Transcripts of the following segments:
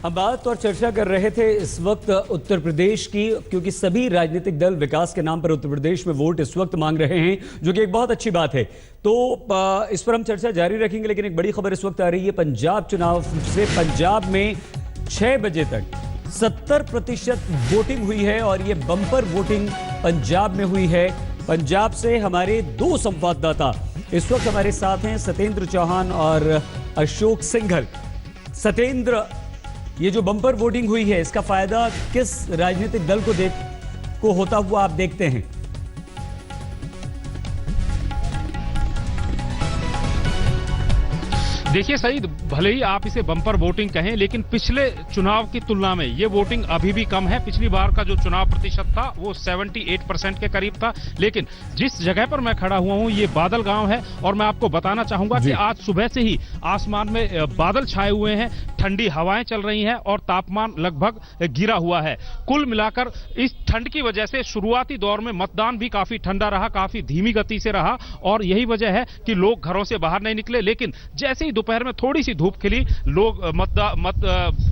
हम बात और चर्चा कर रहे थे इस वक्त उत्तर प्रदेश की, क्योंकि सभी राजनीतिक दल विकास के नाम पर उत्तर प्रदेश में वोट इस वक्त मांग रहे हैं, जो कि एक बहुत अच्छी बात है। तो इस पर हम चर्चा जारी रखेंगे, लेकिन एक बड़ी खबर इस वक्त आ रही है पंजाब चुनाव से। पंजाब में 6 बजे तक 70% वोटिंग हुई है और ये बम्पर वोटिंग पंजाब में हुई है। पंजाब से हमारे 2 संवाददाता इस वक्त हमारे साथ हैं, सत्येंद्र चौहान और अशोक सिंघल। सत्येंद्र, ये जो बम्पर वोटिंग हुई है, इसका फायदा किस राजनीतिक दल को होता हुआ आप देखते हैं? देखिए सईद, भले ही आप इसे बम्पर वोटिंग कहें, लेकिन पिछले चुनाव की तुलना में ये वोटिंग अभी भी कम है। पिछली बार का जो चुनाव प्रतिशत था वो 78% के करीब था। लेकिन जिस जगह पर मैं खड़ा हुआ हूं ये बादल गांव है, और मैं आपको बताना चाहूंगा कि आज सुबह से ही आसमान में बादल छाए हुए हैं, ठंडी हवाएं चल रही हैं और तापमान लगभग गिरा हुआ है। कुल मिलाकर इस ठंड की वजह से शुरुआती दौर में मतदान भी काफी ठंडा रहा, काफी धीमी गति से रहा, और यही वजह है कि लोग घरों से बाहर नहीं निकले। लेकिन जैसे ही दोपहर में थोड़ी सी धूप खिली, लोग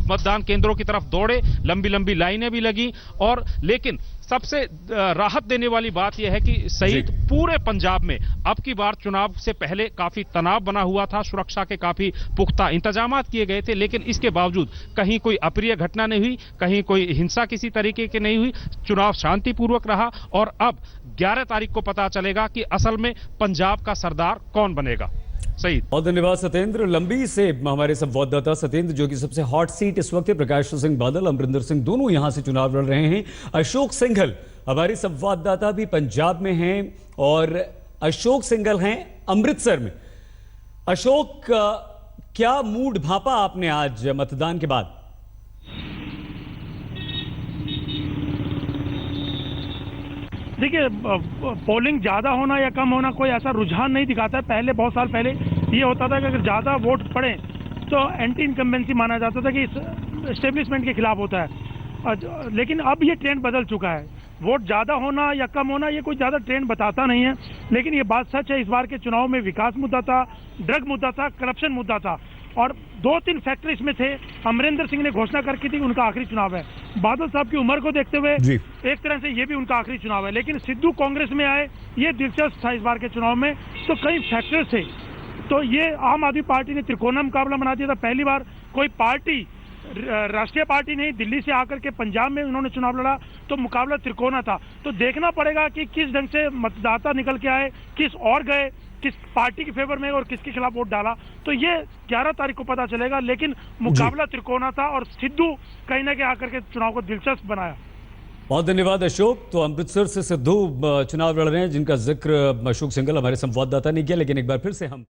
मतदान केंद्रों की तरफ दौड़े, लंबी लंबी लाइनें भी लगी। और लेकिन सबसे राहत देने वाली बात यह है कि सहित पूरे पंजाब में अब की बार चुनाव से पहले काफी तनाव बना हुआ था, सुरक्षा के काफी पुख्ता इंतजाम किए गए थे, लेकिन इसके बावजूद कहीं कोई अप्रिय घटना नहीं हुई, कहीं कोई हिंसा किसी तरीके की नहीं हुई। चुनाव शांतिपूर्वक रहा और अब 11 तारीख को पता चलेगा कि असल में पंजाब का सरदार कौन बनेगा। सही, बहुत धन्यवाद सत्येंद्र। लंबी से हमारे संवाददाता सत्येंद्र, जो कि सबसे हॉट सीट इस वक्त है, प्रकाश सिंह बादल, अमरिंदर सिंह दोनों यहां से चुनाव लड़ रहे हैं। अशोक सिंघल हमारे संवाददाता भी पंजाब में हैं और अशोक सिंघल हैं अमृतसर में। अशोक, क्या मूड भापा आपने आज मतदान के बाद? देखिए, पोलिंग ज़्यादा होना या कम होना कोई ऐसा रुझान नहीं दिखाता है। पहले, बहुत साल पहले ये होता था कि अगर ज़्यादा वोट पड़े तो एंटी इनकम्बेंसी माना जाता था कि इस्टेब्लिशमेंट के खिलाफ होता है। लेकिन अब ये ट्रेंड बदल चुका है। वोट ज़्यादा होना या कम होना ये कोई ज़्यादा ट्रेंड बताता नहीं है। लेकिन ये बात सच है, इस बार के चुनाव में विकास मुद्दा था, ड्रग मुद्दा था, करप्शन मुद्दा था, और 2-3 फैक्टर इसमें थे। अमरिंदर सिंह ने घोषणा करके थी उनका आखिरी चुनाव है। बादल साहब की उम्र को देखते हुए एक तरह से ये भी उनका आखिरी चुनाव है। लेकिन सिद्धू कांग्रेस में आए, ये दिलचस्प था इस बार के चुनाव में। तो कई फैक्टर्स थे। तो ये आम आदमी पार्टी ने त्रिकोणा मुकाबला बना दिया था। पहली बार कोई पार्टी, राष्ट्रीय पार्टी नहीं, दिल्ली से आकर के पंजाब में उन्होंने चुनाव लड़ा, तो मुकाबला त्रिकोणा था। तो देखना पड़ेगा कि किस ढंग से मतदाता निकल के आए, किस और गए, किस पार्टी के फेवर में और किसके खिलाफ वोट डाला। तो ये 11 तारीख को पता चलेगा। लेकिन मुकाबला त्रिकोणा था और सिद्धू कहीं ना कहीं आकर के चुनाव को दिलचस्प बनाया। बहुत धन्यवाद अशोक। तो अमृतसर से सिद्धू चुनाव लड़ रहे हैं, जिनका जिक्र अशोक सिंघल हमारे संवाददाता ने किया। लेकिन एक बार फिर से हम